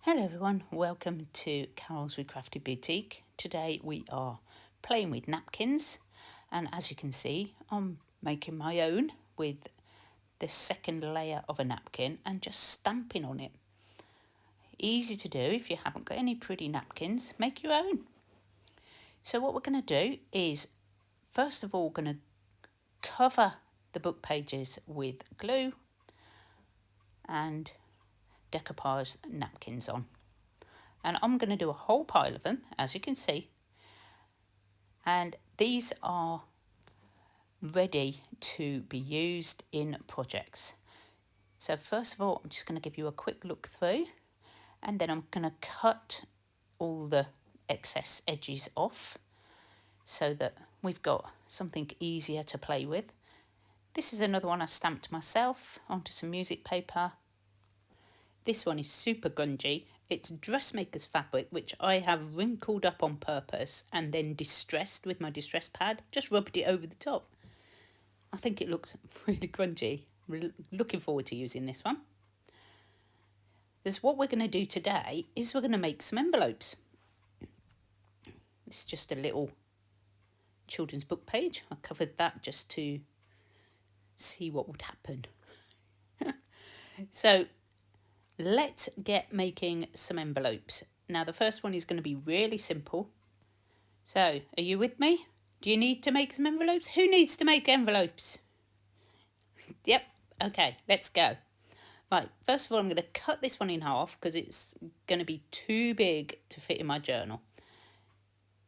Hello everyone, welcome to Carol's with Crafty Boutique. Today we are playing with napkins, and as you can see I'm making my own with the second layer of a napkin and just stamping on it. Easy to do. If you haven't got any pretty napkins, make your own. So what we're going to do is first of all going to cover the book pages with glue and decoupaged napkins on. And I'm going to do a whole pile of them, as you can see. And these are ready to be used in projects. So first of all, I'm just going to give you a quick look through, and then I'm going to cut all the excess edges off so that we've got something easier to play with. This is another one I stamped myself onto some music paper. This one is super grungy. It's dressmaker's fabric, which I have wrinkled up on purpose and then distressed with my distress pad. Just rubbed it over the top. I think it looks really grungy. Looking forward to using this one. What we're going to do today is we're going to make some envelopes. It's just a little children's book page. I covered that just to see what would happen. So let's get making some envelopes. Now the first one is going to be really simple. So are you with me? Do you need to make some envelopes? Who needs to make envelopes? Yep. Okay, let's go. Right, first of all, I'm going to cut this one in half because it's going to be too big to fit in my journal.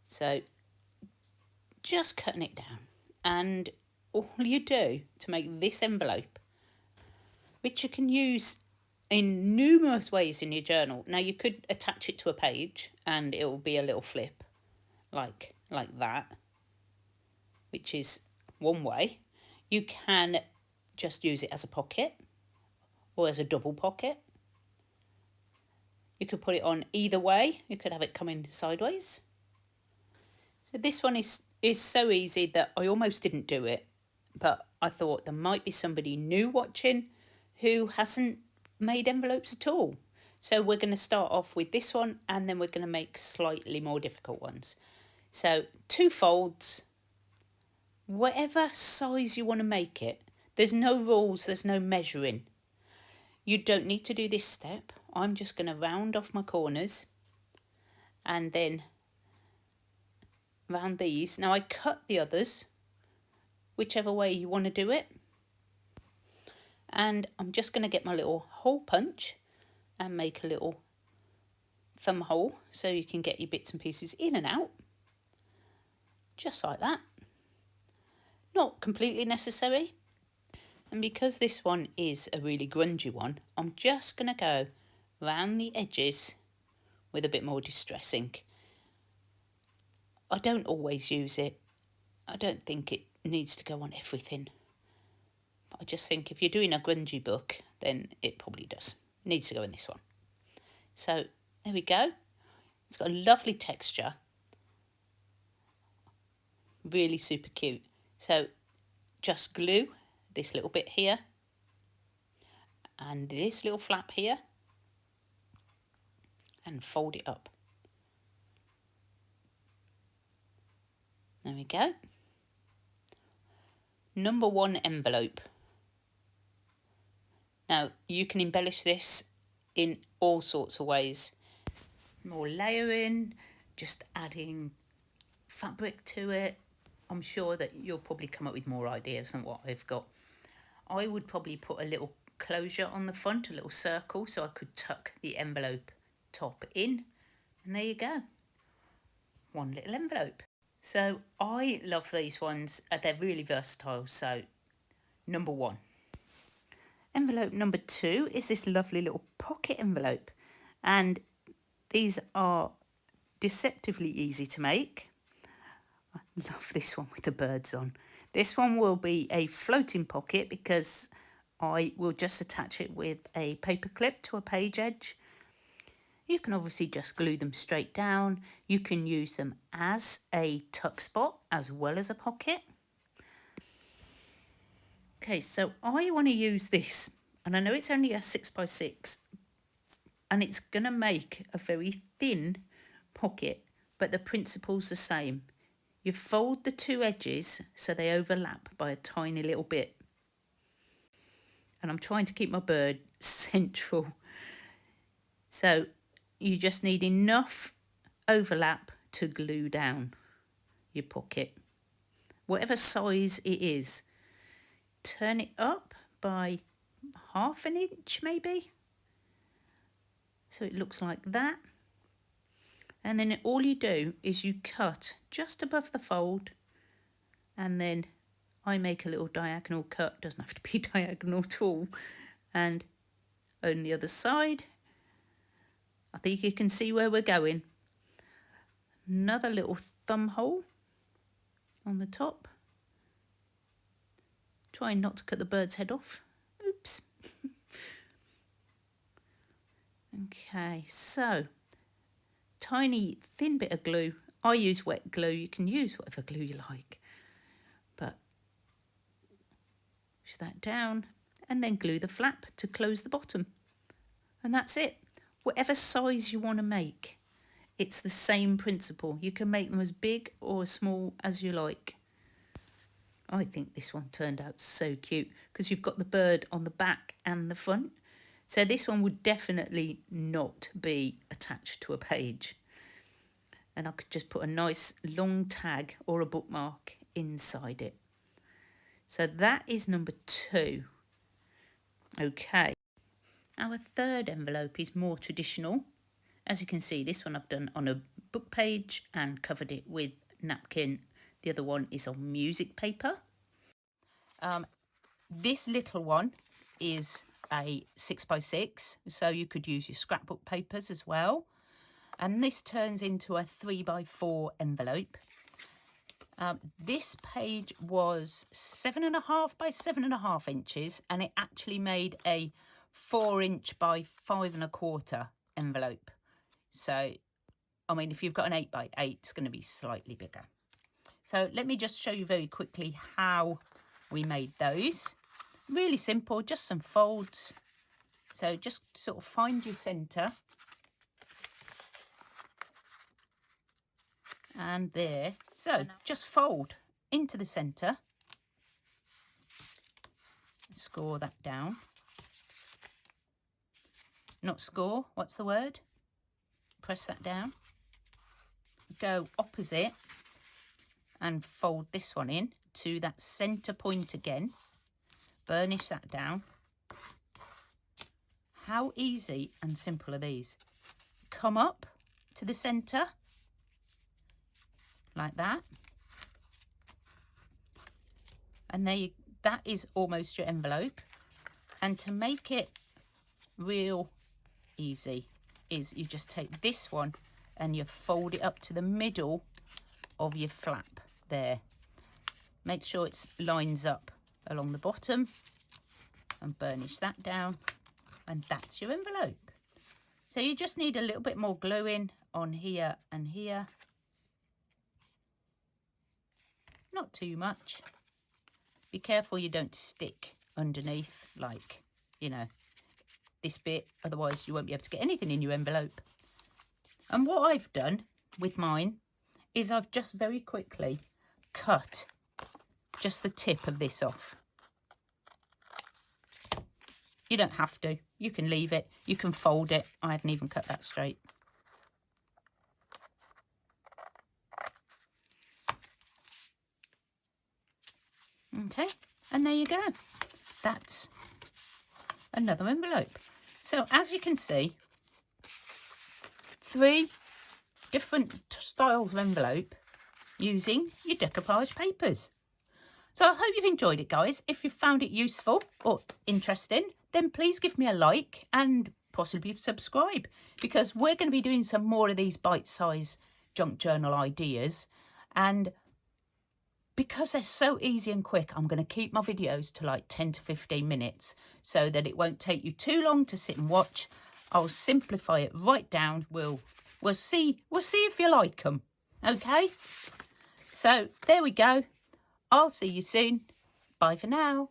So just cutting it down. And all you do to make this envelope, which you can use in numerous ways in your journal. Now you could attach it to a page and it will be a little flip like that, which is one way. You can just use it as a pocket or as a double pocket. You could put it on either way. You could have it coming sideways. So this one is so easy that I almost didn't do it, but I thought there might be somebody new watching who hasn't made envelopes at all. So we're going to start off with this one and then we're going to make slightly more difficult ones. So 2 folds, whatever size you want to make it. There's no rules, there's no measuring. You don't need to do this step. I'm just going to round off my corners and then round these. Now I cut the others, whichever way you want to do it. And I'm just going to get my little hole punch and make a little thumb hole so you can get your bits and pieces in and out. Just like that. Not completely necessary. And because this one is a really grungy one, I'm just going to go round the edges with a bit more distress ink. I don't always use it. I don't think it needs to go on everything. But I just think if you're doing a grungy book, then it probably does. It needs to go in this one. So there we go. It's got a lovely texture. Really super cute. So just glue this little bit here and this little flap here and fold it up. There we go. Number 1 envelope. Now you can embellish this in all sorts of ways. More layering, just adding fabric to it. I'm sure that you'll probably come up with more ideas than what I've got. I would probably put a little closure on the front, a little circle, so I could tuck the envelope top in. And there you go. One little envelope. So I love these ones. They're really versatile. So number 1. Envelope number 2 is this lovely little pocket envelope. And these are deceptively easy to make. I love this one with the birds on. This one will be a floating pocket because I will just attach it with a paper clip to a page edge. You can obviously just glue them straight down. You can use them as a tuck spot as well as a pocket. Okay, so I want to use this, and I know it's only a 6x6, and it's going to make a very thin pocket, but the principle's the same. You fold the two edges so they overlap by a tiny little bit. And I'm trying to keep my bird central. So you just need enough overlap to glue down your pocket. Whatever size it is, turn it up by ½ an inch maybe. So it looks like that. And then all you do is you cut just above the fold, and then I make a little diagonal cut, doesn't have to be diagonal at all, and on the other side. I think you can see where we're going. Another little thumb hole on the top. Trying not to cut the bird's head off. Oops. Okay, so tiny thin bit of glue. I use wet glue. You can use whatever glue you like, but push that down and then glue the flap to close the bottom, and that's it. Whatever size you want to make, it's the same principle. You can make them as big or as small as you like. I think this one turned out so cute because you've got the bird on the back and the front. So this one would definitely not be attached to a page. And I could just put a nice long tag or a bookmark inside it. So that is number 2. Okay. Our third envelope is more traditional. As you can see, this one I've done on a book page and covered it with napkin. The other one is on music paper. This little one is a 6x6, so you could use your scrapbook papers as well. And this turns into a 3x4 envelope. This page was 7.5 by 7.5 inches, and it actually made a 4-inch by 5.25 envelope. So, I mean, if you've got an 8x8, it's going to be slightly bigger. So let me just show you very quickly how we made those. Really simple, just some folds. So just sort of find your centre. And there. So just fold into the centre. Score that down. Not score, what's the word? Press that down. Go opposite and fold this one in to that centre point again. Burnish that down. How easy and simple are these? Come up to the centre like that, and there you, that is almost your envelope. And to make it real easy is you just take this one and you fold it up to the middle of your flap there. Make sure it lines up along the bottom and burnish that down, and that's your envelope. So you just need a little bit more gluing on here and here. Not too much. Be careful you don't stick underneath, like, you know, this bit, otherwise you won't be able to get anything in your envelope. And what I've done with mine is I've just very quickly cut just the tip of this off. You don't have to. You can leave it. You can fold it. I haven't even cut that straight. Okay, and there you go. That's another envelope. So as you can see, 3 different styles of envelope using your decoupage papers. So I hope you've enjoyed it, guys. If you found it useful or interesting, then please give me a like and possibly subscribe, because we're going to be doing some more of these bite-sized junk journal ideas. And because they're so easy and quick, I'm going to keep my videos to like 10 to 15 minutes so that it won't take you too long to sit and watch. I'll simplify it right down. We'll see if you like them. Okay? So there we go. I'll see you soon. Bye for now.